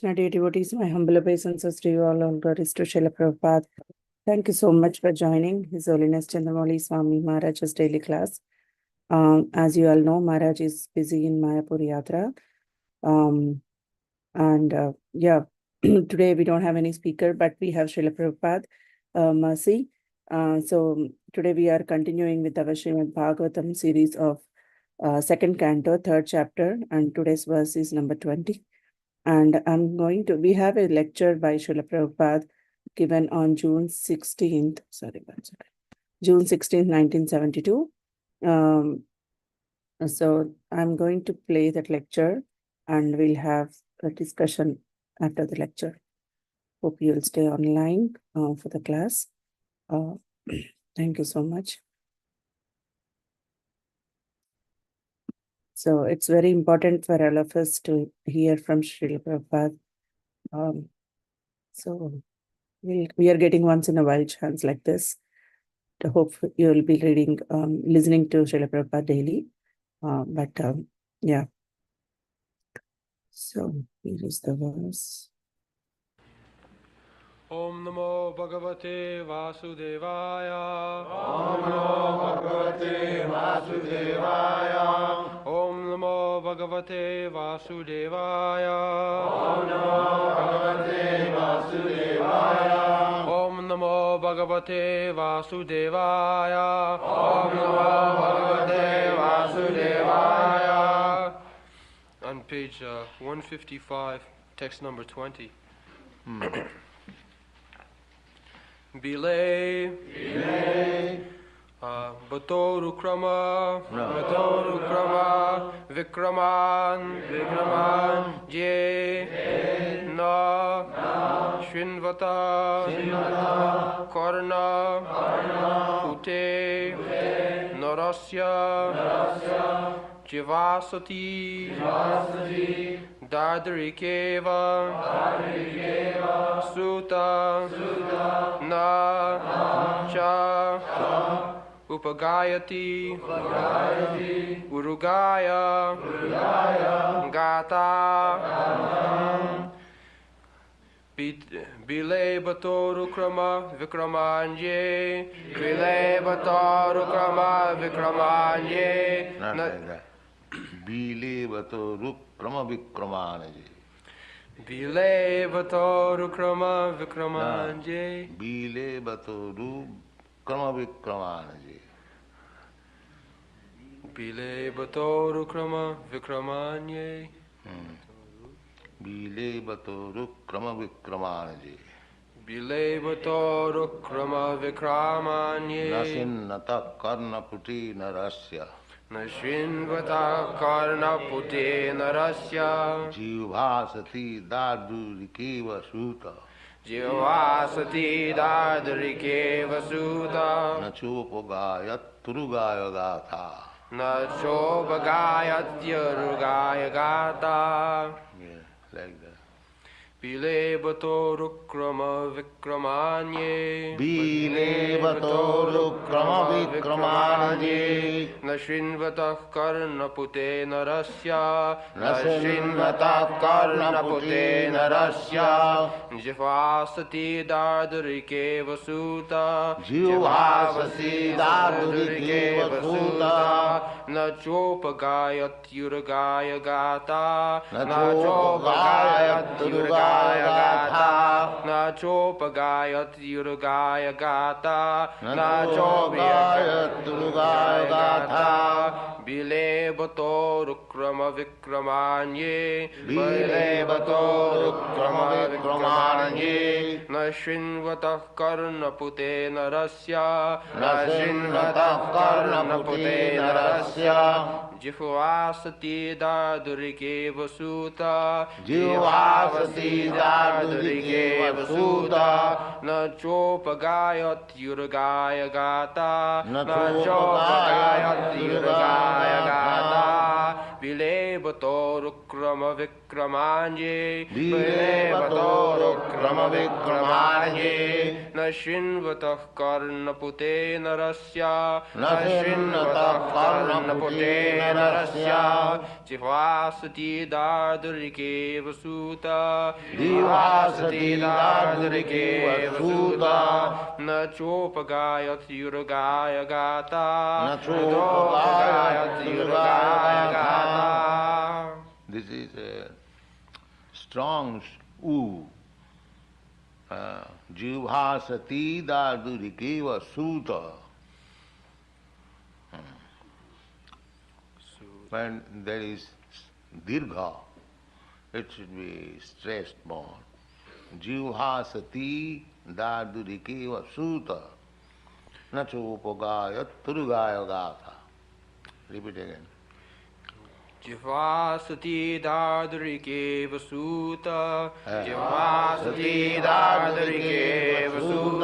Dear devotees, my humble obeisances to you all glories to Srila Prabhupada. Thank you so much for joining His Holiness Candramauli Swami Maharaj's daily class. As you all know, Maharaj is busy in Mayapur Yatra. Today we don't have any speaker, but we have Srila Prabhupada, Mercy. So today we are continuing with our Srimad Bhagavatam series of second canto, third chapter, and today's verse is number 20. And we have a lecture by Srila Prabhupada given on June 16th, June 16th, 1972. So I'm going to play that lecture and we'll have a discussion after the lecture. Hope you'll stay online for the class. Thank you so much. So it's very important for all of us to hear from Srila Prabhupada. So we are getting once in a while chance like this. I hope you will be listening to Srila Prabhupada daily. Yeah. So here is the verse. Om Namo Bhagavate Vasudevaya. Om Namo Bhagavate Vasudevaya. Om Namo Bhagavate Vasudevaya. Om Namo Bhagavate Vasudevaya. Om Namo Bhagavate Vasudevaya. Om Namo Bhagavate Vasudevaya. On page 155, text number 20. Bile Batoru Krama Vikraman Je Na Shinvata Karna Pute Narasya Jivasati Dadarikeva Suta Na Cha Upagayati Urugaya Gata Bile Batoru Krama Vikramanje Bile Batoru Krama Vikramanje Bile Batoru Krama Vikramanje. Bile Batoru Krama Vikramanje. Bile Batoru Krama Vikramanje. Bile Batoru Krama Vikramanje. Bile Batoru Krama Vikramanje. Bile Batoru Krama Vikramanje. Nasinnata Karna Puti Narasya. Nashinvata Karna Pute Narasya. Jivasati Dadurikeva Suta. Jivasati Dadarikeva Suta. Nachopagayat Turugaya Gatha. Nachopagayat Yarugaya Gata. Yeah, like that. Bile Batoru Krama Vikramanye. Bile Batoru Krama Vikramanje. Nashinvata Karna Pute Narasya. Nashinvata Karna Pute Narasya. Jivasati Dadarikeva Suta. Jivasati Dadarikeva Suta. Nachopagayat Yuragaya Gata. Nachopagayat Yuragaya Gata. Nachopagayat Yuragaya Gata. Nachopagayat Yuragaya Gata. Bile Batoru Krama Vikramanye. Bile Batoru Krama Vikramanye. Nashinvata Karna Pute Narasya. Nashinvata Karna Pute Narasya. Jivasati Dadarikeva Suta. Jivasati Dadarikeva Suta. Nachopagayat Yuragaya Gata. Nachopagayat Yuragaya Gata. Bile Batoru Krama Vikramanje. Bile Batoru क्रमविक्रमार्ये न शृण्वतः कर्णपुते नरस्य न शृण्वतः कर्णपुटे नरस्य जिह्वासति दार्दुरिके वसूत जीवासति दार्दुरिके वसूत न चोपगायत्युर्गाय गाता न चोपगायत्युर्गाय गाता. This is a strong oo. Jivhasati dardurikeva suta. When there is dirgha, it should be stressed more. Jivhasati dardurikeva suta. Nachopagaya turgaya gatha. Repeat again. जिह्वासति दार्दुरिके वसूत जिह्वासति दार्दुरिके वसूत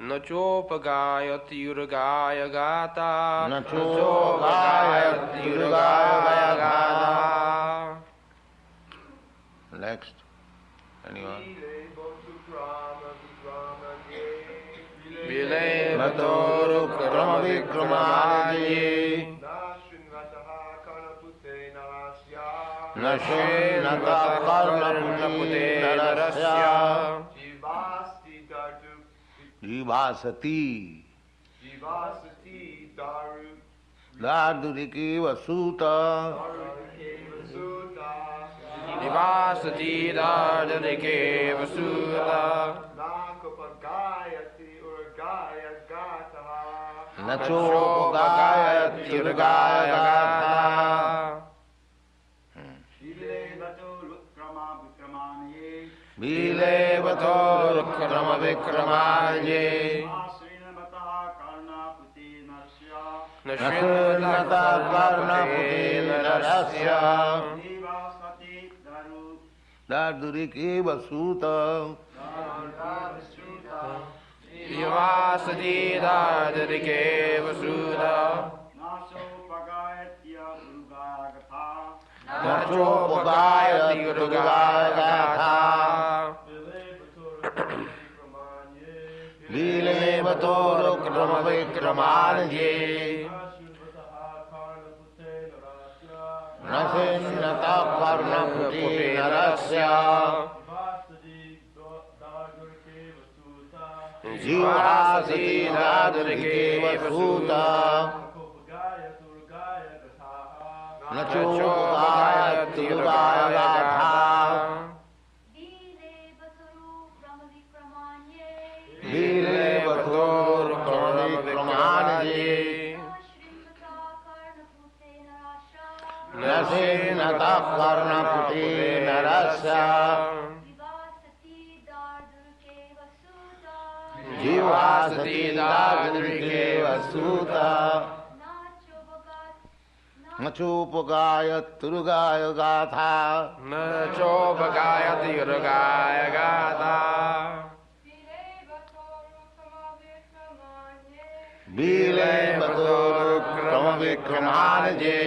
न चोपगायत्युर्गाय गाता न चोपगायत्युर्गाय गाता. Next. Anyone? Vilevatorokramavikramarye न शृण्वतः कर्णपुटे नरस्य जीवासति दार्दुरिके वसूत जिह्वासति दार्दुरिके वसूत न चोपगायत्युर्गाय गाथा. विलेवतोरुक्रमविक्रमार्ये न शृण्वतः कर्णपुटे नरस्य दार्दुरिके वसूत जिह्वासति दार्दुरिके वसूत न चोपगायत्युर्गाय गाथा. विलेवतोरुक्रमविक्रमार्ये न शृण्वतः कर्णपुटे नरस्य जीवासति दार्दुरिके वसूत न चोपगायत्युर्गाय गाथा. विलेवतोरुक्रमविक्रमार्ये न शृण्वतः कर्णपुटे नरस्य जीवासति दार्दुरिके वसूत न चोपगायत्युर्गाय गाथा. न चोपगायत्युर्गाय गाथा विलेवतोरुक्रमविक्रमार्ये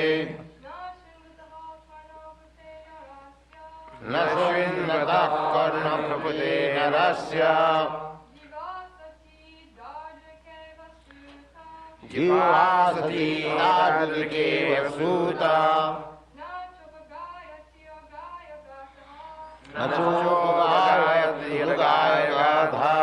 न शृण्वतः कर्णपुटे नरस्य जीवासति दार्दुरिके वसूत न चोपगायत्युर्गाय गाथा.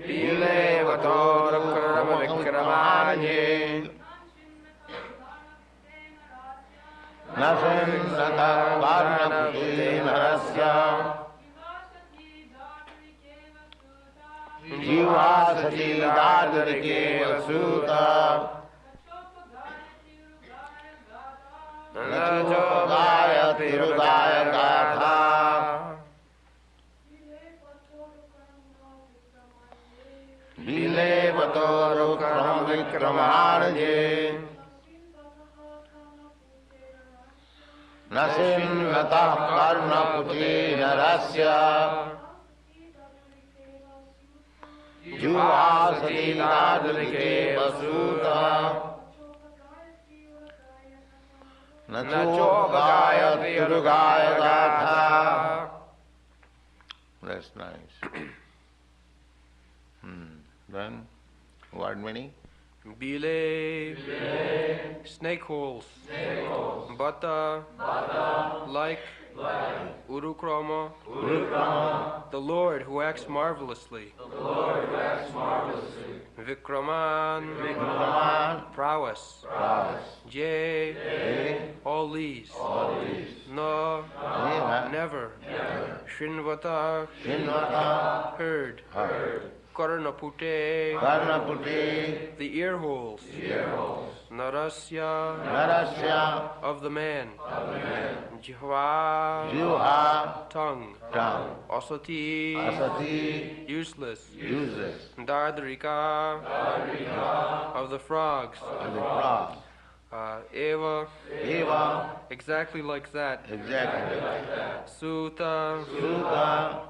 विलेवतोरुक्रमविक्रमार्ये न शृण्वतः कर्णपुटे नरस्य जीवासति दार्दुरिके वसूत न चोपगायत्युर्गाय गाथा. विलेवतोरुक्रमविक्रमार्ये न शृण्वतः कर्णपुटे नरस्य जीवासति दार्दुरिके वसूत Nachobagayati Arugaya Gatha. That's nice. Then, word meaning? Bile, snake holes, Bata, like, Urukrama, the Lord who acts marvelously, Vikraman, prowess, Jay, all these, No, never, Shinvata, heard, Karnapute, the ear holes, Narasya, of the man, Jihva, tongue, Asati, useless, Dardrika, of the frogs, Eva, exactly like that, Sutta,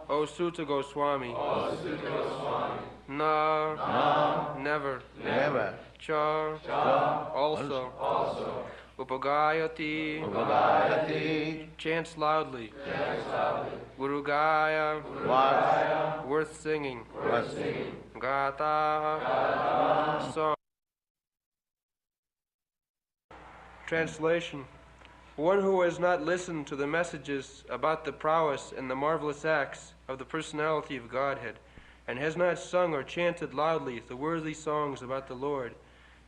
O Sutta Goswami, Na, never, Cha, also, Upagayati, chants loudly, Gurugaya, worth singing, Gata, song. Translation: one who has not listened to the messages about the prowess and the marvelous acts of the personality of Godhead, and has not sung or chanted loudly the worthy songs about the Lord,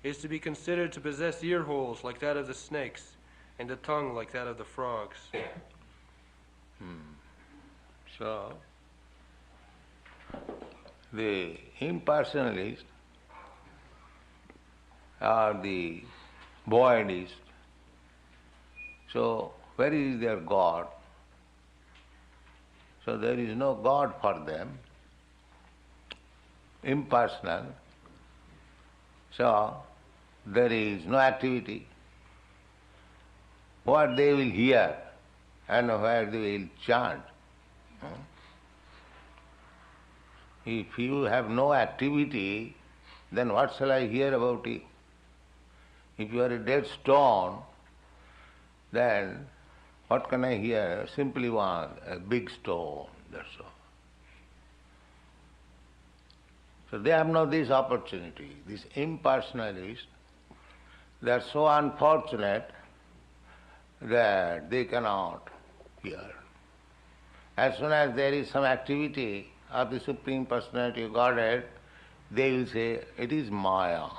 is to be considered to possess ear holes like that of the snakes, and a tongue like that of the frogs. So, the impersonalist or the voidist, so where is their God? So there is no God for them, impersonal. So there is no activity. What they will hear and where they will chant. If you have no activity, then what shall I hear about you? If you are a dead stone, then what can I hear? Simply one, a big stone, that's all. So they have no this opportunity. These impersonalists, they are so unfortunate that they cannot hear. As soon as there is some activity of the Supreme Personality of Godhead, they will say, it is Maya.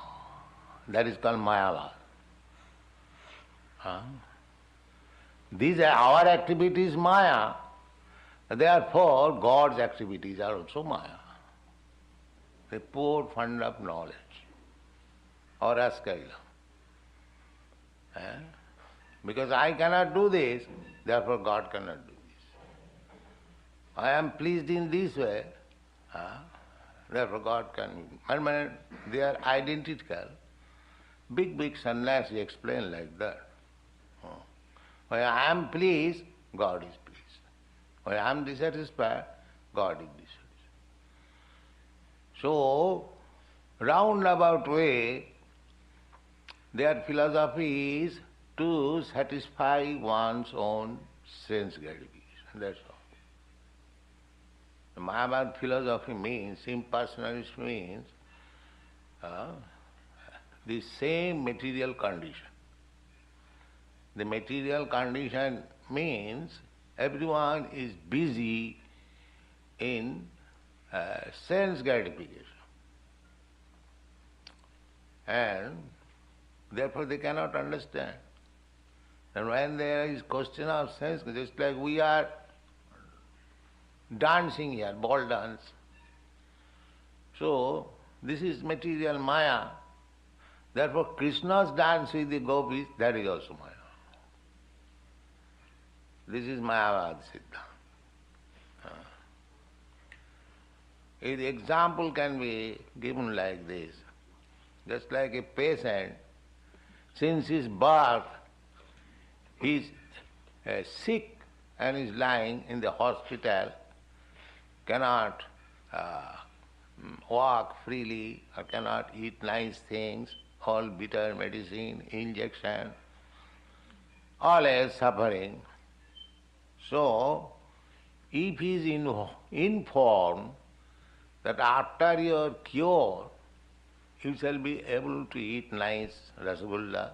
That is called Mayala. These are our activities, Maya. Therefore, God's activities are also Maya. The poor fund of knowledge, or Askaila. Because I cannot do this, therefore God cannot do this. I am pleased in this way, therefore God can. They are identical. Big sannyasi explain like that. When I am pleased, God is pleased. When I am dissatisfied, God is dissatisfied. So, roundabout way, their philosophy is to satisfy one's own sense gratification. That's all. The Mayavad philosophy means, impersonalist means, the same material condition. The material condition means everyone is busy in sense gratification. And therefore they cannot understand. And when there is question of sense, just like we are dancing here, ball dance. So, this is material Maya. Therefore Krishna's dance with the gopis, that is also Maya. This is Mayavad Siddhanta. The example can be given like this. Just like a patient, since his birth, he is sick and is lying in the hospital, cannot walk freely or cannot eat nice things, all bitter medicine, injection, always suffering. So, if he is informed that after your cure, you shall be able to eat nice rasgulla,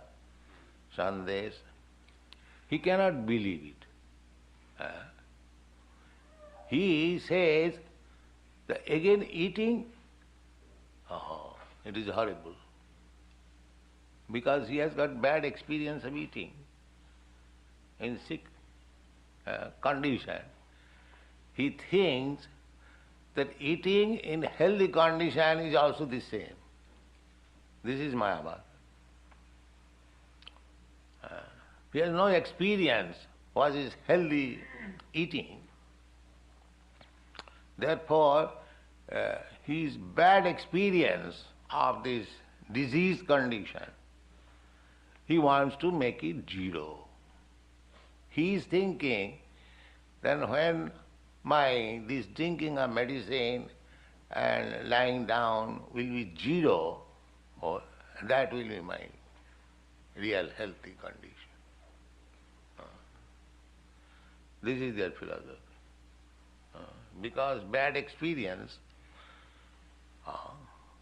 sandesh, he cannot believe it. He says that again eating, oh, it is horrible. Because he has got bad experience of eating in sick condition. He thinks that eating in healthy condition is also the same. This is Mayavad. He has no experience what is healthy eating. Therefore, his bad experience of this disease condition, he wants to make it zero. He is thinking then when this drinking of medicine and lying down will be zero, that will be my real healthy condition. This is their philosophy. Because bad experience,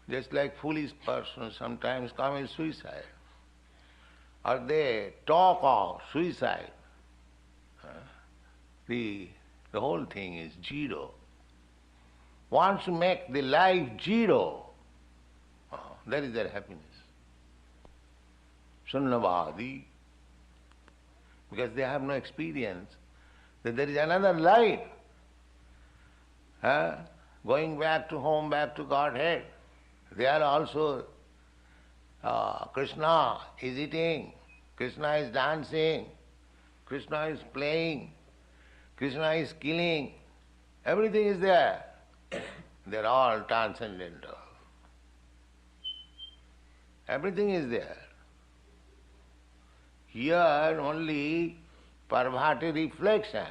just like foolish persons sometimes commit suicide, or they talk of suicide, the whole thing is zero. Wants to make the life zero, that is their happiness. Sunnavadi, because they have no experience that there is another life. Going back to home, back to Godhead. They are also, Krishna is eating, Krishna is dancing, Krishna is playing, Krishna is killing. Everything is there. They are all transcendental. Everything is there. Here only perverted reflection,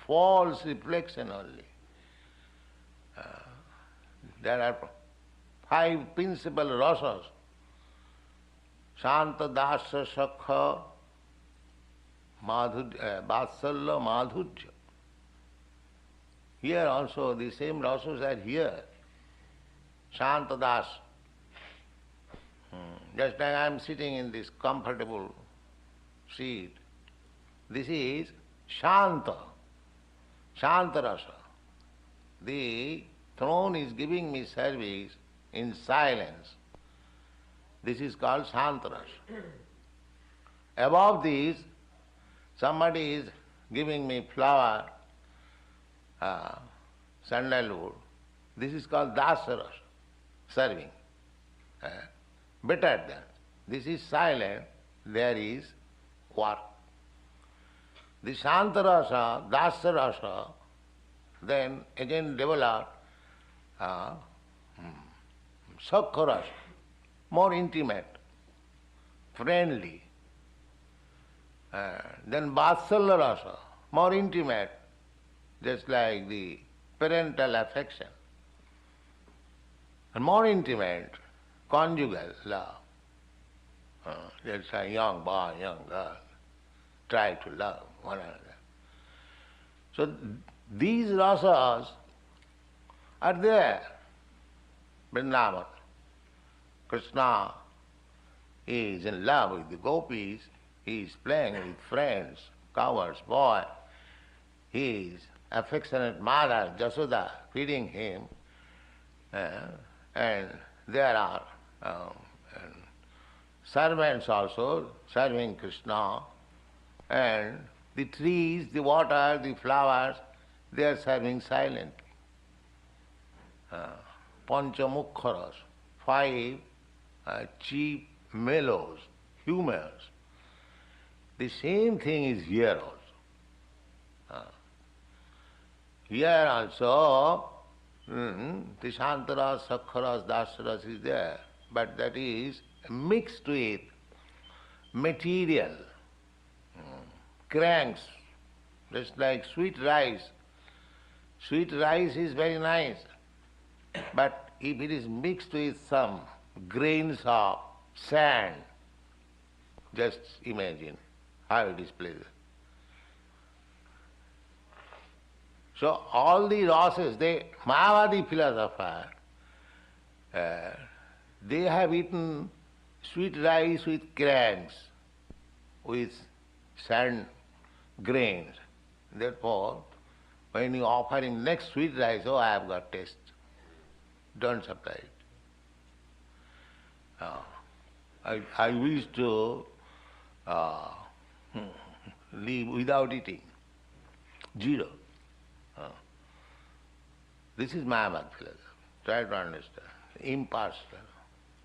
false reflection only. There are 5 principal rasas. Shanta, Dasya, Sakha, Vatsalya, Madhurya. Here also the same rasas are here. Shanta, Das. Just like I am sitting in this comfortable seat. This is Shanta, Shanta rasa. The throne is giving me service in silence. This is called Shanta rasa. Above this, somebody is giving me flower, sandalwood. This is called Dasya rasa, serving. Better than. This is silent, there is work. The Shanta rasa, Dasya rasa, then again develop Sakha rasa, more intimate, friendly. Then Vatsalya rasa, more intimate, just like the parental affection. And more intimate, conjugal love. That's a young boy, young girl, try to love one another. So these rasas are there. Vrindavan. Krishna is in love with the gopis, he is playing with friends, cowards, boy. He is affectionate mother, Jasoda, feeding him. And there are servants also serving Krishna. And the trees, the water, the flowers, they are serving silently. Panchamukharas, 5 cheap mellows, humors. The same thing is here also. Here also, the Shantaras, Sakharas, Dasyaras is there, but that is mixed with material, cranks, just like sweet rice. Sweet rice is very nice, but if it is mixed with some grains of sand, just imagine how it is pleasure. So all the rasas, Mayavadi philosopher, they have eaten sweet rice with crabs, with sand grains. Therefore, when you offer him next sweet rice, oh, I have got taste. Don't supply it. I wish to live without eating. Zero. This is Mayavad philosophy. Try to understand. Impartial.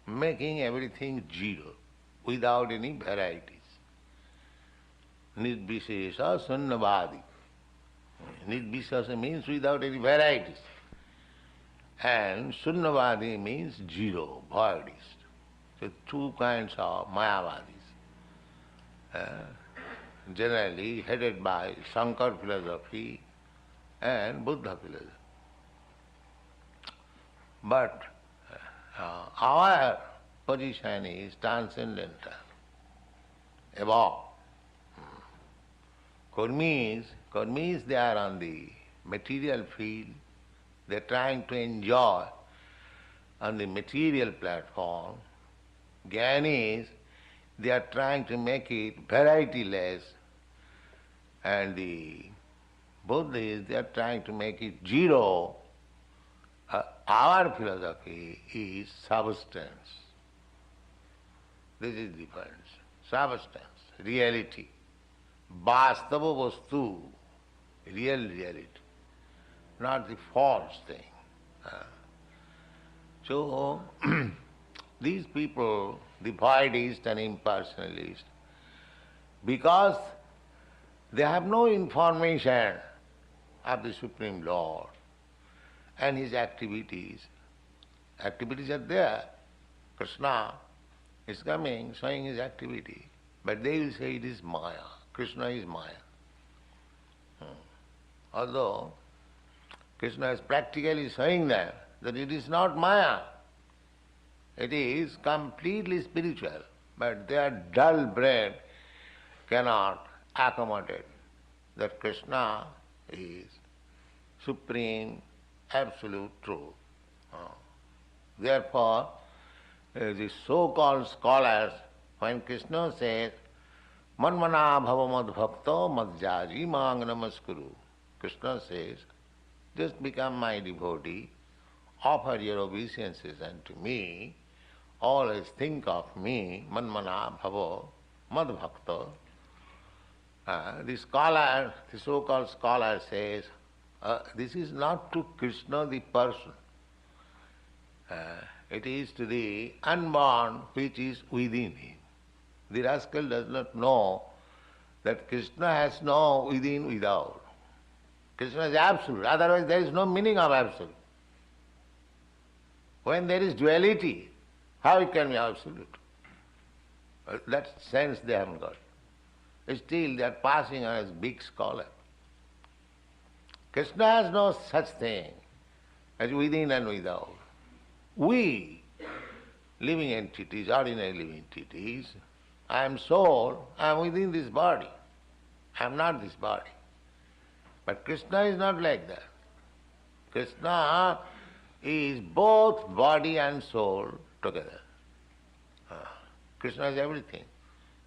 Making everything zero, without any varieties. Nidvishesha sunnavadi. Nidvishesha means without any varieties. And sunnavadi means zero, voidist. So two kinds of Mayavadis. Generally headed by Shankar philosophy and Buddha philosophy. But our position is transcendental, above. Karmis, they are on the material field, they are trying to enjoy on the material platform. Jnanis, they are trying to make it varietyless, and the Buddhists, they are trying to make it zero. Our philosophy is substance. This is the difference. Substance, reality. Vastava vastu, real reality, not the false thing. So, these people, the voidist and impersonalist, because they have no information of the Supreme Lord and His activities. Activities are there. Krishna is coming, showing His activity. But they will say it is Maya. Krishna is Maya. Although Krishna is practically showing them that it is not Maya. It is completely spiritual. But their dull brain cannot accommodate that Krishna is supreme, absolute truth. Therefore, the so-called scholars, when Krishna says, Manmana bhava mad bhakto madhyaji mang namaskuru, Krishna says, just become my devotee, offer your obeisances unto me, always think of me, Manmana bhava mad bhakto. The scholar, the so-called scholar says, this is not to Krishna the person. It is to the unborn which is within him. The rascal does not know that Krishna has no within, without. Krishna is absolute, otherwise there is no meaning of absolute. When there is duality, how it can be absolute? That sense they haven't got. Still they are passing on as big scholar. Krishna has no such thing as within and without. We, living entities, ordinary living entities, I am soul, I am within this body. I am not this body. But Krishna is not like that. Krishna is both body and soul together. Krishna is everything.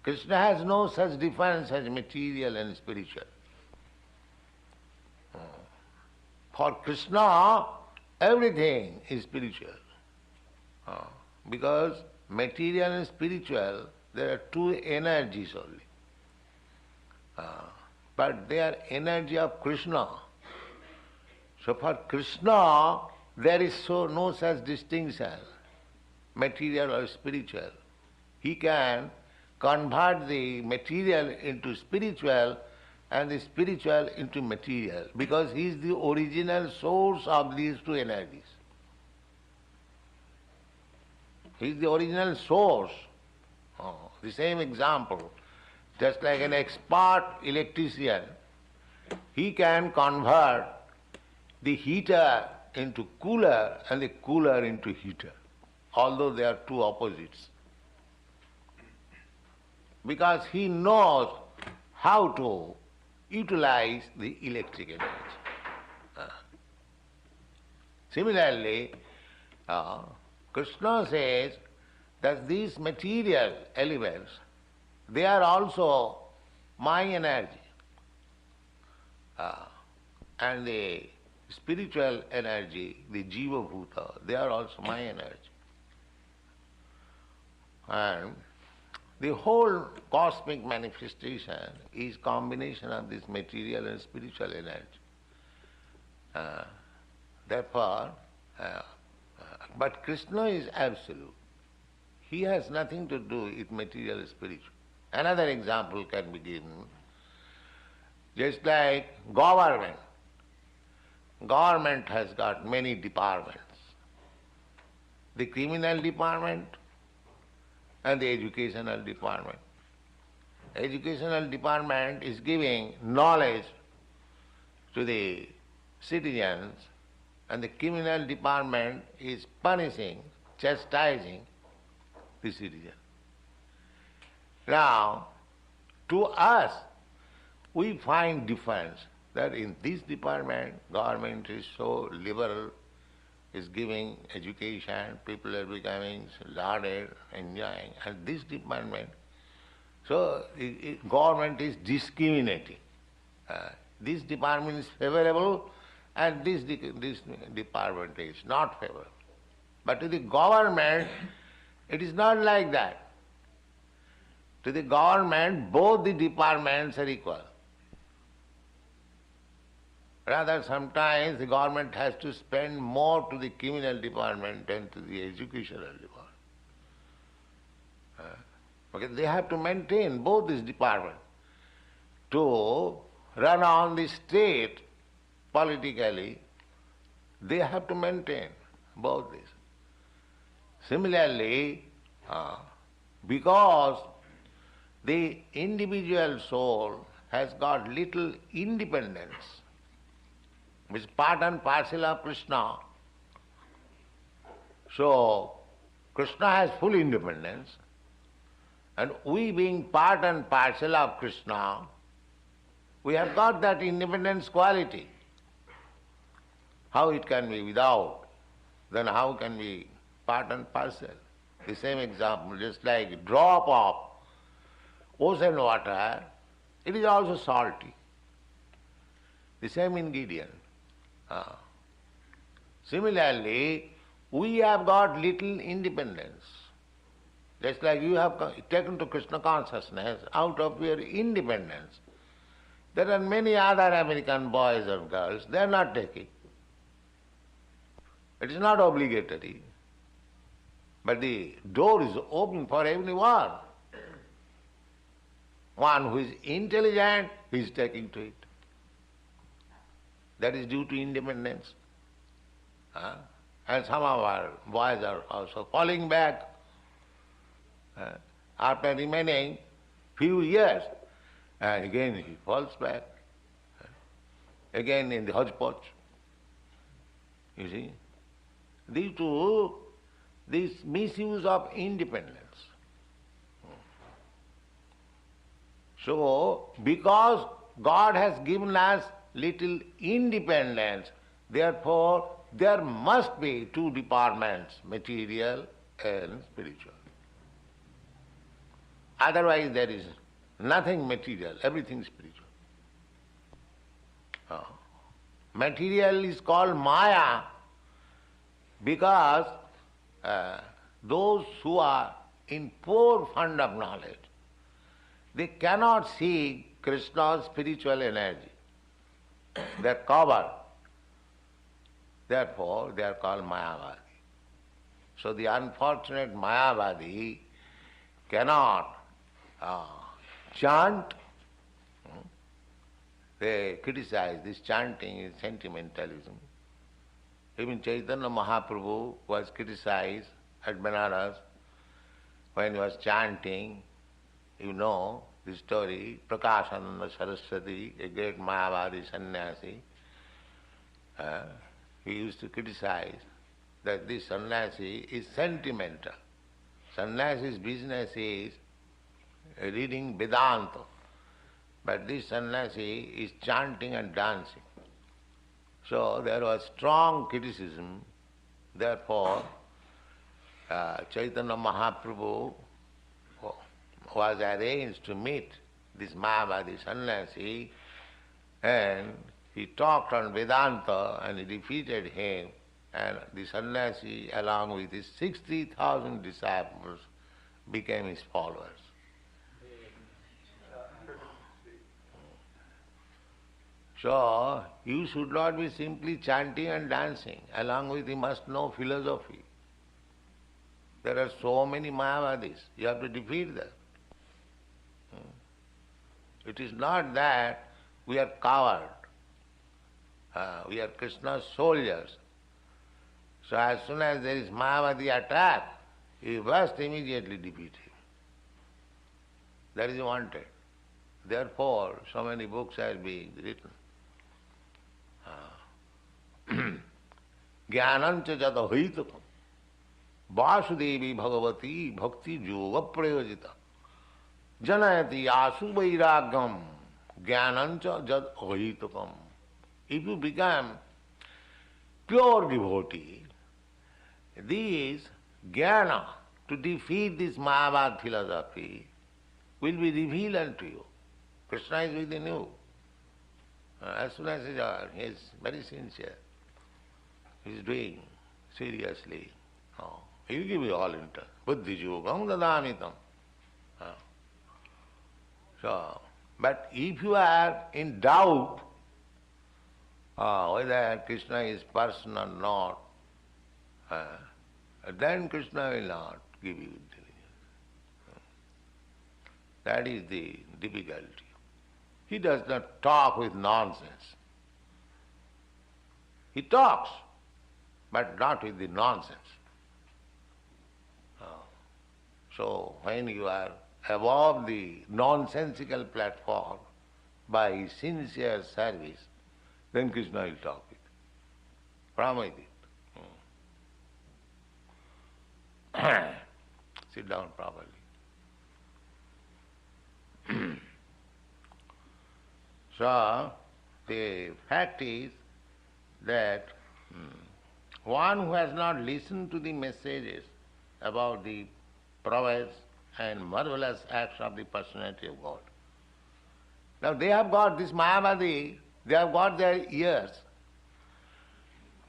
Krishna has no such difference as material and spiritual. For Krishna, everything is spiritual. Because material and spiritual, there are two energies only. But they are energy of Krishna. So for Krishna, there is no such distinction, material or spiritual. He can convert the material into spiritual and the spiritual into material, because he is the original source of these two energies. He is the original source. The same example, just like an expert electrician, he can convert the heater into cooler and the cooler into heater, although they are two opposites. Because he knows how to utilize the electric energy. Similarly, Krishna says that these material elements, they are also my energy. And the spiritual energy, the Jiva Bhuta, they are also my energy. And the whole cosmic manifestation is combination of this material and spiritual energy. Therefore, but Krishna is absolute. He has nothing to do with material and spiritual. Another example can be given. Just like government. Government has got many departments. The criminal department and the educational department. Educational department is giving knowledge to the citizens, and the criminal department is punishing, chastising the citizen. Now, to us, we find difference that in this department, government is so liberal, is giving education, people are becoming lauded, enjoying, and this department, so government is discriminating. This department is favorable and this department is not favorable. But to the government, it is not like that. To the government, both the departments are equal. Rather, sometimes the government has to spend more to the criminal department than to the educational department. Okay, they have to maintain both these departments to run on the state politically. They have to maintain both these. Similarly, because the individual soul has got little independence, which is part and parcel of Krishna. So, Krishna has full independence, and we being part and parcel of Krishna, we have got that independence quality. How it can be without? Then how can we part and parcel? The same example, just like a drop of ocean water, it is also salty. The same ingredient. Similarly, we have got little independence. Just like you have taken to Krishna consciousness out of your independence. There are many other American boys and girls, they are not taking. It is not obligatory. But the door is open for everyone. One who is intelligent, he is taking to it. That is due to independence. And some of our boys are also falling back after remaining few years, and again he falls back, again in the hodgepodge. You see, due to this misuse of independence. So, because God has given us little independence, therefore there must be two departments, material and spiritual. Otherwise there is nothing material, everything spiritual. Material is called Maya because those who are in poor fund of knowledge, they cannot see Krishna's spiritual energy. They are covered. Therefore, they are called Mayavadi. So the unfortunate Mayavadi cannot chant. They criticize this chanting is sentimentalism. Even Chaitanya Mahaprabhu was criticized at Benares when he was chanting. You know the story, Prakashananda Saraswati, a great Mayavadi sannyasi, he used to criticize that this sannyasi is sentimental. Sannyasi's business is reading Vedanta. But this sannyasi is chanting and dancing. So there was strong criticism. Therefore, Chaitanya Mahaprabhu was arranged to meet this Mayavadi sannyasi, and he talked on Vedanta and he defeated him, and the sannyasi along with his 60,000 disciples became his followers. So, you should not be simply chanting and dancing. Along with you must know philosophy. There are so many Mayavadis. You have to defeat them. It is not that we are coward. We are Krishna's soldiers. So as soon as there is Mayavadi attack, you must immediately defeat him. That is wanted. Therefore, so many books are being written. Jnanancha jata hitakam Vasudevi Bhagavati Bhakti Yoga Prayojita Janayati Asu Vairagam Jnanancha jat ahitakam. If you become pure devotee, this jnana, to defeat this Mayavad philosophy, will be revealed unto you. Krishna is within you. As soon as he is very sincere, he is doing seriously. He will give you all in turn. Buddhi yogam dadamitam. So, but if you are in doubt whether Krishna is person or not, then Krishna will not give you intelligence. That is the difficulty. He does not talk with nonsense. He talks, but not with the nonsense. So when you are above the nonsensical platform by sincere service, then Krishna will talk with you. Promise it. Sit down properly. So, the fact is that one who has not listened to the messages about the prowess and marvelous acts of the personality of God. Now they have got this Mayavadi, they have got their ears,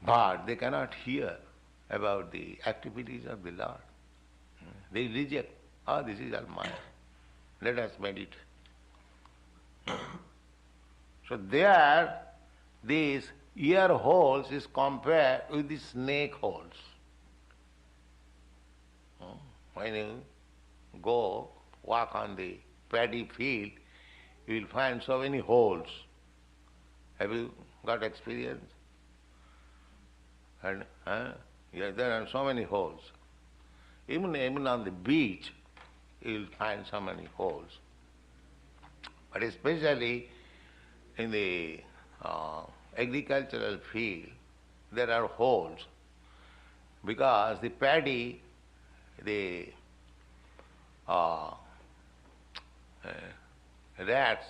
but they cannot hear about the activities of the Lord. They reject, this is all Maya. Let us meditate. So there, these ear holes is compared with the snake holes. When you go walk on the paddy field, you will find so many holes. Have you got experience? And yeah, there are so many holes. Even on the beach, you will find so many holes. But especially in the agricultural field, there are holes because the paddy, the rats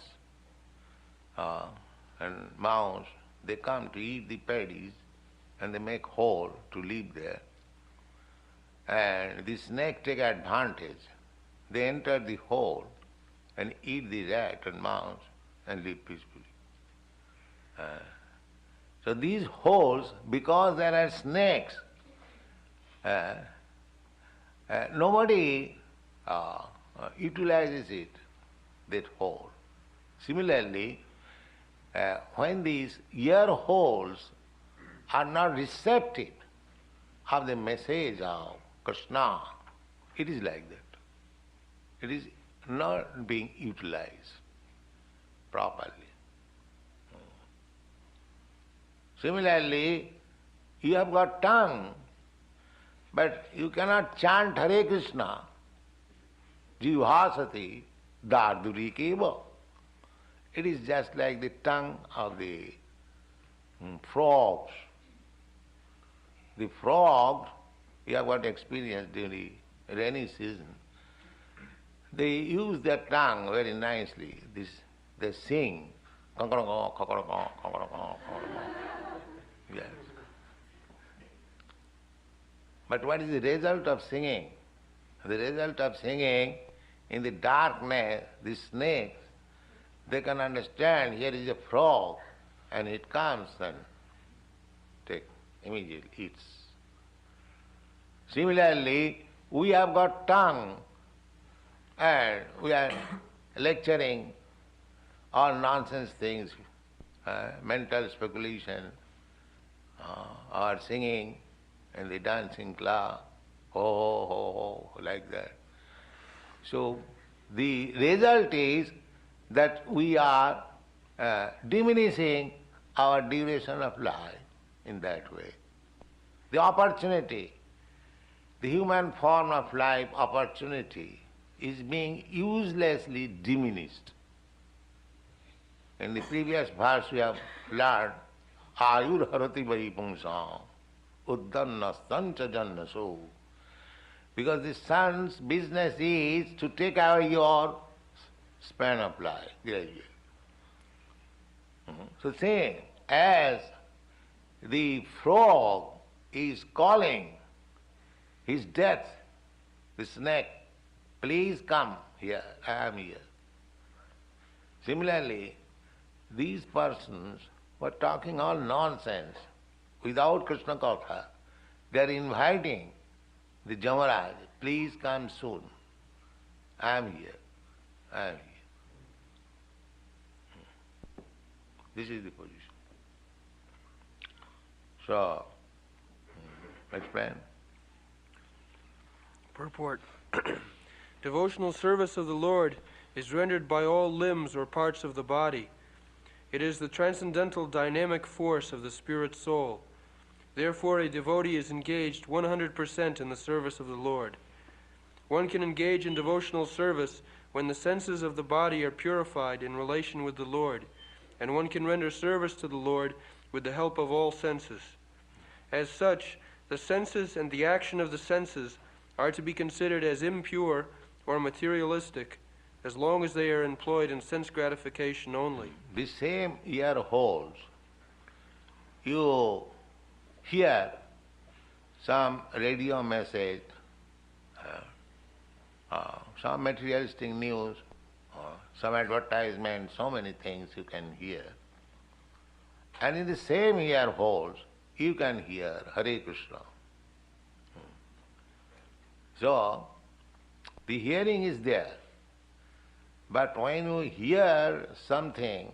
and mouse, they come to eat the paddies and they make hole to live there. And the snake take advantage. They enter the hole and eat the rat and mouse and live peacefully. So these holes, because there are snakes, nobody utilizes it, that hole. Similarly, when these ear holes are not receptive of the message of Krishna, it is like that. It is not being utilized properly. Similarly, you have got tongue, but you cannot chant Hare Krishna. Jivhasati darduri keva. It is just like the tongue of the frogs. The frogs, you have got experience during the rainy season. They use their tongue very nicely. This they sing. Yes. But what is the result of singing? The result of singing, in the darkness, the snakes, they can understand here is a frog, and it comes and immediately eats. Similarly, we have got tongue, and we are lecturing all nonsense things, mental speculation, or singing in the dancing club, ho, ho, ho, ho, like that. So the result is that we are diminishing our duration of life in that way. The opportunity, the human form of life opportunity is being uselessly diminished. In the previous verse we have learned, Ayur harati vai pungsam, uddannastancha jannaso. Because the sun's business is to take away your span of life gradually. So same as the frog is calling his death, the snake, please come here, I am here. Similarly, these persons were talking all nonsense without Krishna Katha. They are inviting the Jamaraj, please come soon. I am here. I am here. This is the position. So, explain. Purport. Devotional service of the Lord is rendered by all limbs or parts of the body. It is the transcendental dynamic force of the spirit soul. Therefore, a devotee is engaged 100% in the service of the Lord. One can engage in devotional service when the senses of the body are purified in relation with the Lord, and one can render service to the Lord with the help of all senses. As such, the senses and the action of the senses are to be considered as impure or materialistic, as long as they are employed in sense gratification only. The same ear holds. You hear some radio message, some materialistic news, some advertisement, so many things you can hear. And in the same ear holes, you can hear Hare Krishna. So, the hearing is there. But when you hear something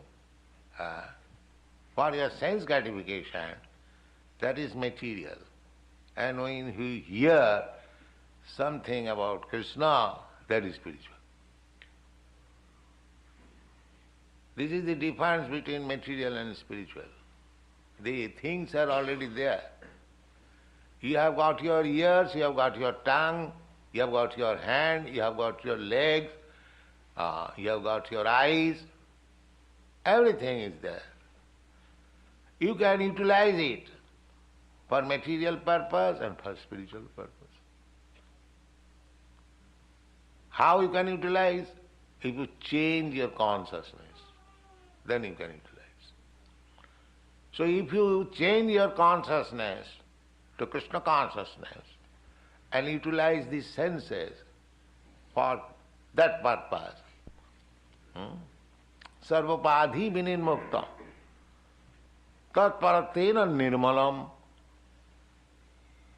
for your sense gratification, that is material. And when you hear something about Krishna, that is spiritual. This is the difference between material and spiritual. The things are already there. You have got your ears, you have got your tongue, you have got your hand, you have got your legs, you have got your eyes. Everything is there. You can utilize it for material purpose and for spiritual purpose. How you can utilize? If you change your consciousness, then you can utilize. So if you change your consciousness to Krishna consciousness and utilize the senses for that purpose, sarvapadhi vinirmukta tatparatena nirmalam.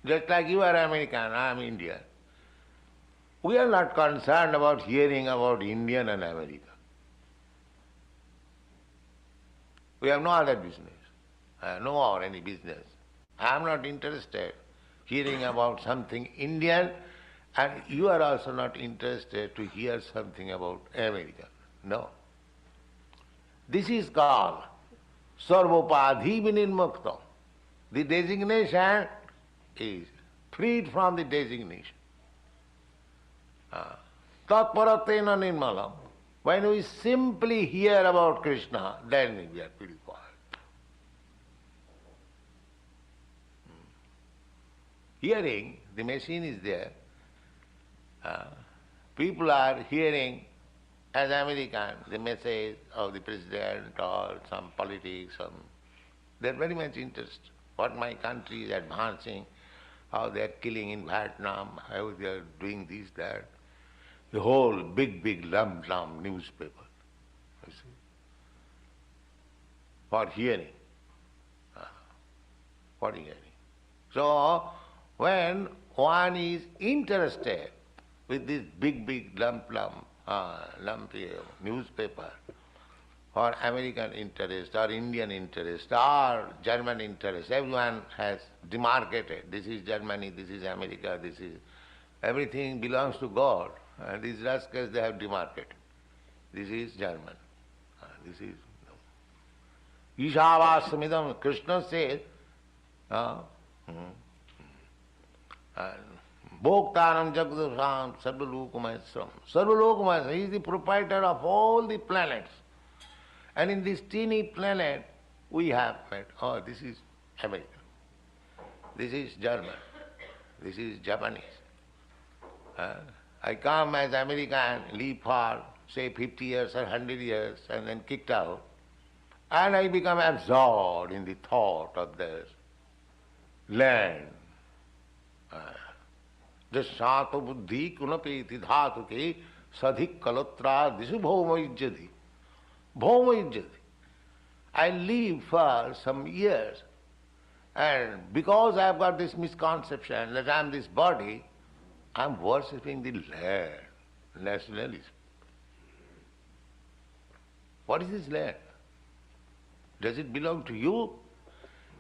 Just like you are American, I am Indian. We are not concerned about hearing about Indian and American. We have no other business, no or any business. I am not interested hearing about something Indian, and you are also not interested to hear something about American. No. This is called sarvopadhi vinirmukta. The designation is freed from the designation. Tatparatena nirmalam. When we simply hear about Krishna, then we are purified. Hearing, the machine is there. People are hearing as American, the message of the president or some politics, they're very much interested. What my country is advancing, how they're killing in Vietnam, how they're doing this, that. The whole big lump newspaper, you see, for hearing. For hearing. So, when one is interested with this big lumpy newspaper, for American interest or Indian interest or German interest, everyone has demarcated. This is Germany, this is America, this is... Everything belongs to God. And these rascals, they have demarcated. This is German. This is... Ishavasmidam, Krishna says, Bhoktanam Jagdusam Sarvalokamayasram. Sarvalokamayasram, he is the proprietor of all the planets. And in this teeny planet, we have met, oh, this is America, this is German, this is Japanese. I come as American, live for, say, 50 years or 100 years, and then kicked out. And I become absorbed in the thought of this land. Jashato buddhi kunapeti dhatuke sadhik kalotra disu bhoma ijjati. I live for some years, and because I have got this misconception that I am this body, I am worshipping the land, nationalism. What is this land? Does it belong to you?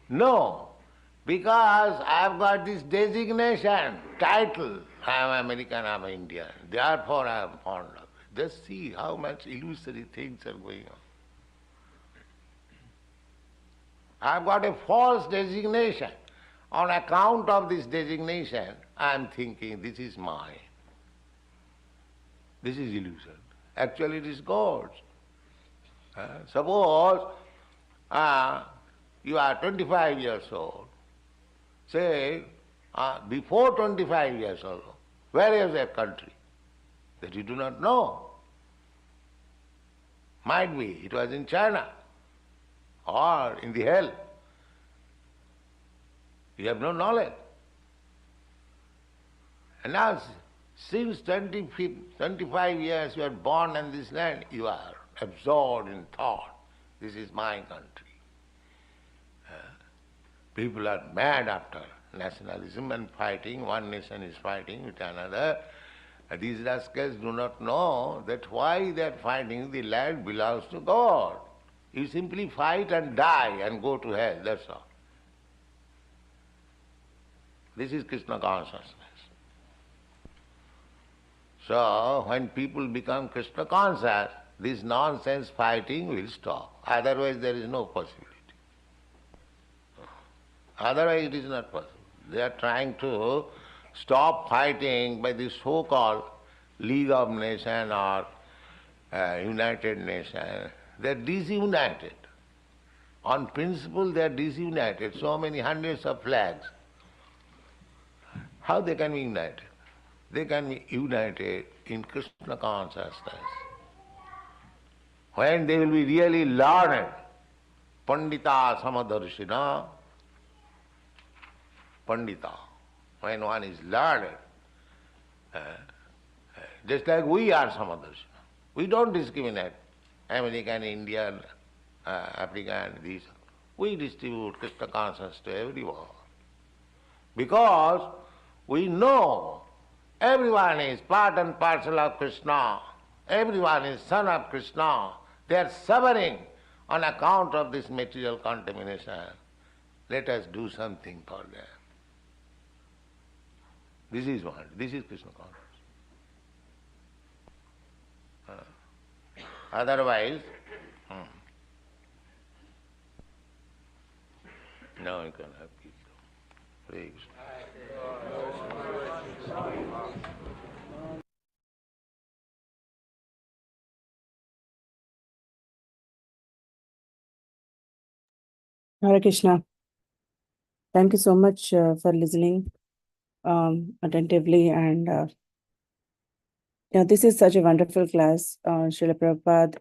No, because I have got this designation, title. I am American, I am Indian. Therefore I am fond of it. Just see how much illusory things are going on. I have got a false designation. On account of this designation, I am thinking this is mine. This is illusion. Actually it is God's. Suppose you are 25 years old. Say, before 25 years old, where is your country? That you do not know. Might be it was in China or in the hell. You have no knowledge. And now, since 25 years you are born in this land, you are absorbed in thought. This is my country. People are mad after nationalism and fighting. One nation is fighting with another. These rascals do not know that why they are fighting, the land belongs to God. You simply fight and die and go to hell, that's all. This is Krishna consciousness. So, when people become Krishna conscious, this nonsense fighting will stop. Otherwise there is no possibility. Otherwise it is not possible. They are trying to stop fighting by the so-called League of Nations or United Nations. They are disunited. On principle they are disunited. So many hundreds of flags. How they can be united? They can be united in Krishna consciousness. When they will be really learned, Pandita Samadarshina, Pandita, when one is learned, just like we are Samadarshina. We don't discriminate American, Indian, African, these. We distribute Krishna consciousness to everyone. Because we know everyone is part and parcel of Krishna. Everyone is son of Krishna. They are suffering on account of this material contamination. Let us do something for them. This is one. This is Krishna consciousness. Otherwise, now you can have peace. Hare Krishna. Hare Krishna. Thank you so much for listening attentively, and Yeah, this is such a wonderful class. Srila Prabhupada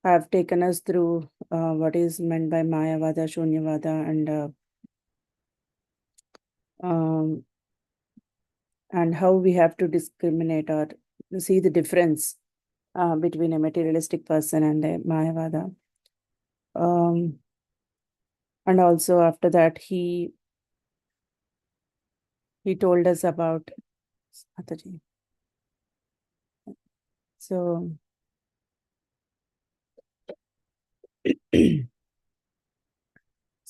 have taken us through what is meant by Mayavada, Shunyavada, and how we have to discriminate or see the difference between a materialistic person and a Mayavada. And also after that, he told us about Mataji. So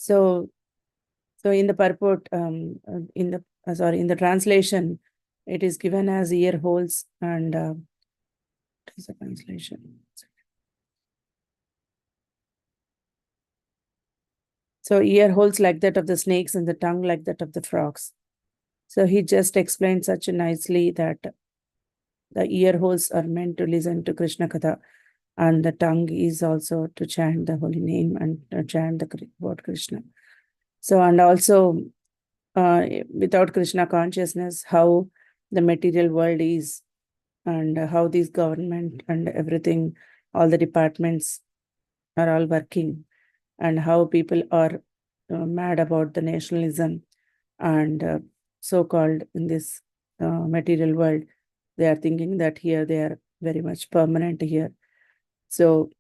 so in the purport, in the translation, it is given as ear holes and what is the translation? So ear holes like that of the snakes and the tongue like that of the frogs. So he just explained such nicely that the ear holes are meant to listen to Krishna Katha, and the tongue is also to chant the holy name and to chant the word Krishna. So, and also without Krishna consciousness, how the material world is, and how this government and everything, all the departments are all working, and how people are mad about the nationalism and so-called in this material world. They are thinking that here they are very much permanent here. So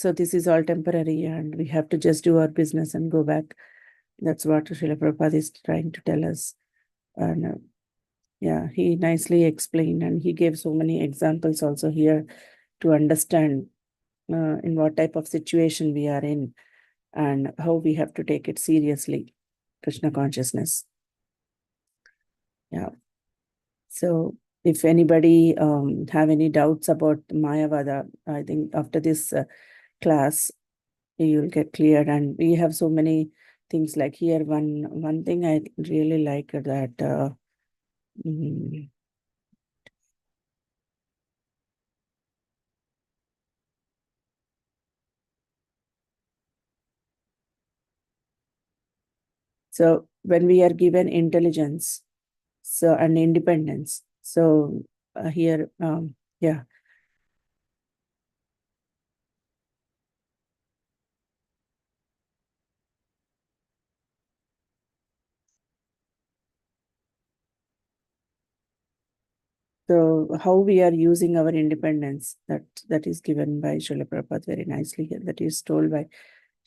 this is all temporary, and we have to just do our business and go back. That's what Srila Prabhupada is trying to tell us. And yeah, he nicely explained, and he gave so many examples also here to understand in what type of situation we are in and how we have to take it seriously, Krishna consciousness. Yeah. So if anybody have any doubts about Mayavada, I think after this class, you'll get cleared. And we have so many things like here. One thing I really like that so when we are given intelligence, so and independence, so here, yeah. So how we are using our independence, that is given by Srila Prabhupada very nicely here. That is told by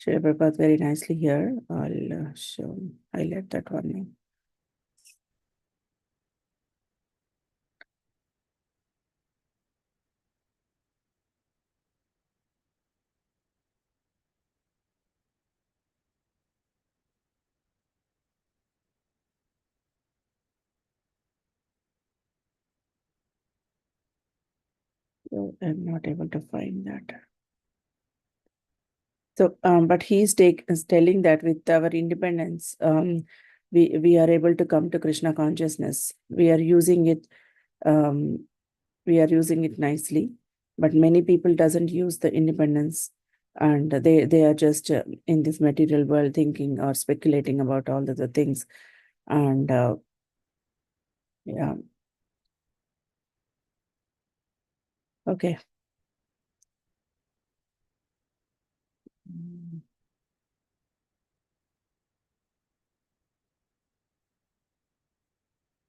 Srila Prabhupada very nicely here. I'll highlight that one now. So I'm not able to find that. So, but he's telling that with our independence, we are able to come to Krishna consciousness. We are using it. We are using it nicely, but many people doesn't use the independence, and they are just in this material world thinking or speculating about all the things, and yeah. Okay.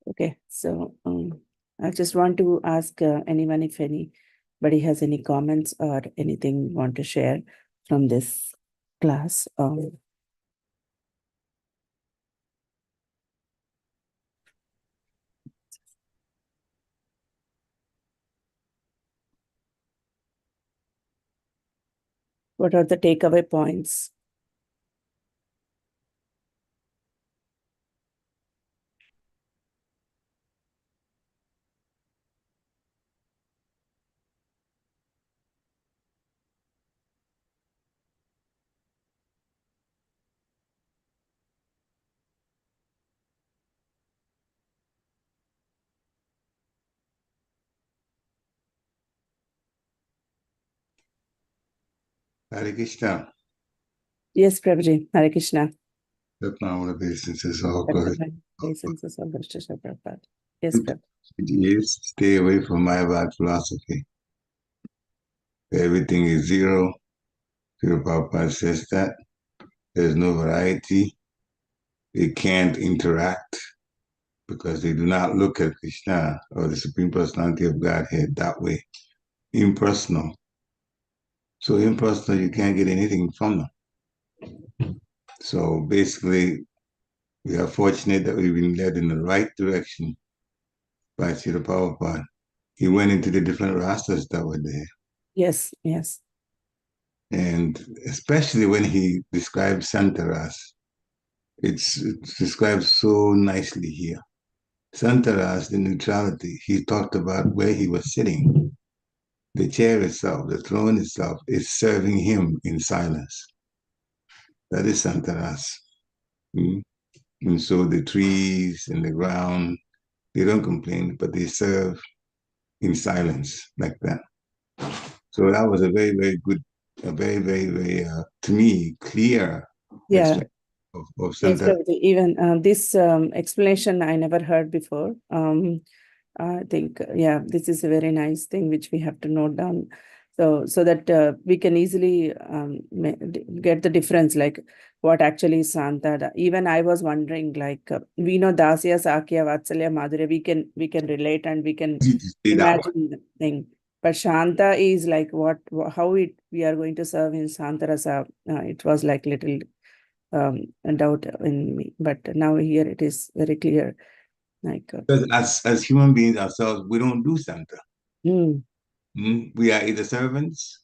Okay, so I just want to ask anyone if anybody has any comments or anything want to share from this class. What are the takeaway points? Hare Krishna. Yes, Prabhuji. Hare Krishna. The power of essence is all good. Essence of Krishna Prabhupada. Yes, Prabhu. It is stay away from Mayavad philosophy. Everything is zero. Srila Prabhupada says that. There's no variety. They can't interact because they do not look at Krishna or the Supreme Personality of Godhead that way. Impersonal. So impersonal, you can't get anything from them. So basically, we are fortunate that we've been led in the right direction by Srila Prabhupada. He went into the different rastas that were there. Yes, yes. And especially when he describes Santaras, it's described so nicely here. Santaras, the neutrality, he talked about where he was sitting. The chair itself, the throne itself, is serving him in silence. That is Santaras. And so the trees and the ground, they don't complain, but they serve in silence like that. So that was a very, very good, a very, very, very, to me, clear Yeah. of Yes, Santa. Prabhuji. Even this explanation I never heard before. I think, yeah, this is a very nice thing which we have to note down. So that we can easily get the difference, like what actually is Santa. Even I was wondering, like we know Dasya, Sakya, Vatsalya, Madhurya, we can relate and we can imagine the thing. But Shanta is like how we are going to serve in Santarasa. It was like little a doubt in me, but now here it is very clear. Like Because as human beings ourselves, we don't do Santa. We are either servants,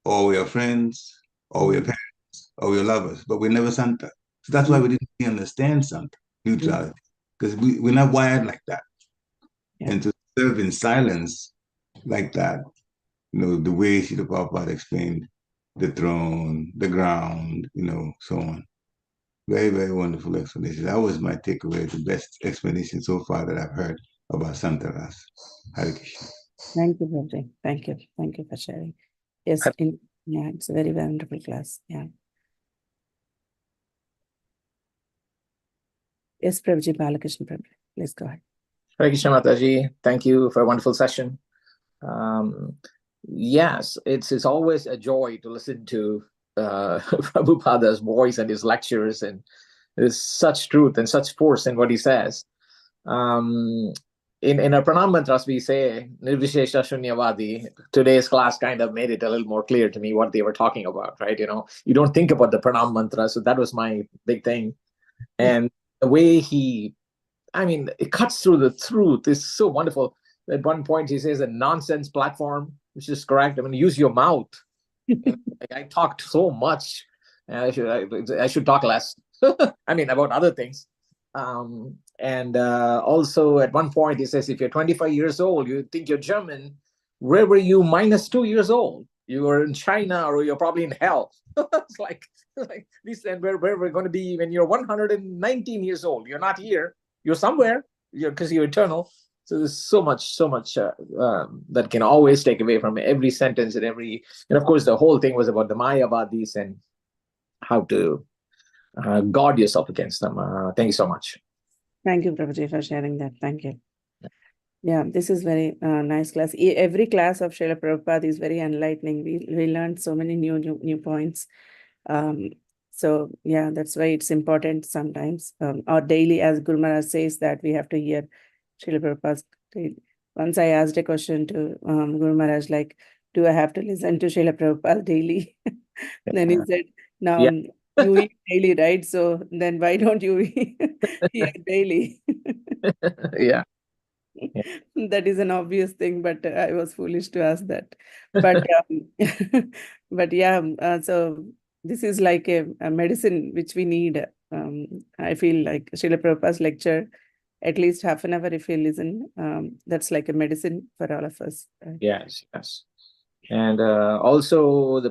or we are friends, or we are parents, or we are lovers, but we're never Santa. So that's why we didn't really understand Santa, neutrality, because we're not wired like that. Yeah. And to serve in silence like that, the way Srila Prabhupada explained the throne, the ground, so on. Very, very wonderful explanation. That was my takeaway, the best explanation so far that I've heard about Santaras. Hare Krishna. Thank you, Prabhuji. Thank you. Thank you for sharing. Yes, yeah, it's a very wonderful class. Yeah. Yes, Prabhuji, Balakrishna Prabhuji. Please go ahead. Hare Krishna Mataji. Thank you for a wonderful session. Yes, it's always a joy to listen to Prabhupada's voice and his lectures, and there's such truth and such force in what he says. In our pranam mantras, we say Nirvishesha Shunyavadi. Today's class kind of made it a little more clear to me what they were talking about, right? You don't think about the pranam mantra, so that was my big thing. And the way it cuts through the truth is so wonderful. At one point, he says a nonsense platform, which is correct. use your mouth. I talked so much. I should talk less. About other things. And also at one point, he says, if you're 25 years old, you think you're German, where were you -2 years old? You were in China, or you're probably in hell. It's like this, and where we're going to be when you're 119 years old. You're not here. You're somewhere. Because you're eternal. So there's so much that can always take away from every sentence and of course the whole thing was about the Mayavadis and how to guard yourself against them. Thank you so much. Thank you, Prabhuji, for sharing that. Thank you. Yeah, this is very nice class. Every class of Srila Prabhupada is very enlightening. We learned so many new points. So yeah, that's why it's important sometimes. Or daily, as Guru Maharaj says, that we have to hear Srila Prabhupada's. Once I asked a question to Guru Maharaj, like, do I have to listen to Srila Prabhupada daily? Then he said, no, you eat daily, right? So then why don't you hear daily? Yeah. That is an obvious thing, but I was foolish to ask that. But but yeah, so this is like a medicine which we need. I feel like Srila Prabhupada's lecture, at least half an hour if you listen, that's like a medicine for all of us. Yes. And also the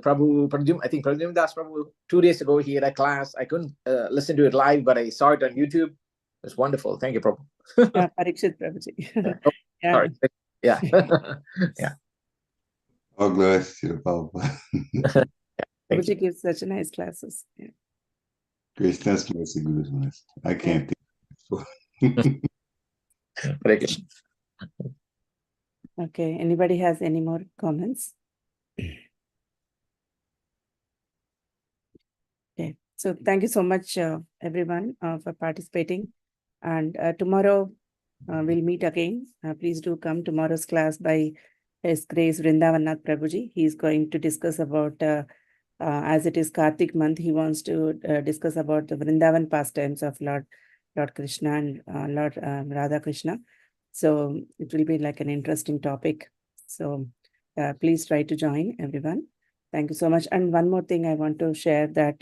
I think Pradyum Das Prabhu, 2 days ago, he had a class. I couldn't listen to it live, but I saw it on YouTube. It was wonderful. Thank you, Prabhu. Parikshit Prabhuji. Yeah. Sorry. Yeah. Yeah. All glory to the Prabhupada. Prabhuji gives such nice classes. Yeah. Krishna's mercy, Guru's mercy. I can't think. Hare Krishna. Okay, anybody has any more comments? Okay, so thank you so much, everyone, for participating. And tomorrow we'll meet again. Please do come tomorrow's class by His Grace Vrindavanath Prabhuji. He is going to discuss about, as it is Kartik month, he wants to discuss about the Vrindavan pastimes of Lord Krishna and Lord Radha Krishna. So it will be like an interesting topic. So please try to join, everyone. Thank you so much. And one more thing I want to share that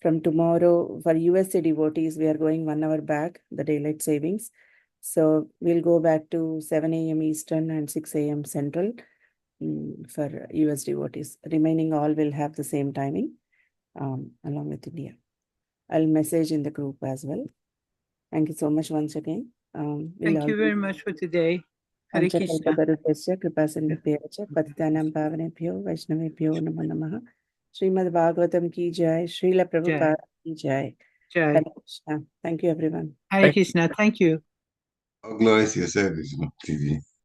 from tomorrow for USA devotees, we are going 1 hour back, the daylight savings. So we'll go back to 7 a.m. Eastern and 6 a.m. Central for US devotees. Remaining all will have the same timing along with India. I'll message in the group as well. Thank you so much once again. Thank you very much for today. Hare Krishna. कृपासिन्धुभ्यश्च पतितानां पावनेभ्यो वैष्णवेभ्यो नमो नमः. Srimad Bhagavatam ki jai, Srila Prabhupada ki jai. Jai. Hare Krishna. Thank you, everyone. Hare Krishna. Thank you. All glories to yourself, Bhakti.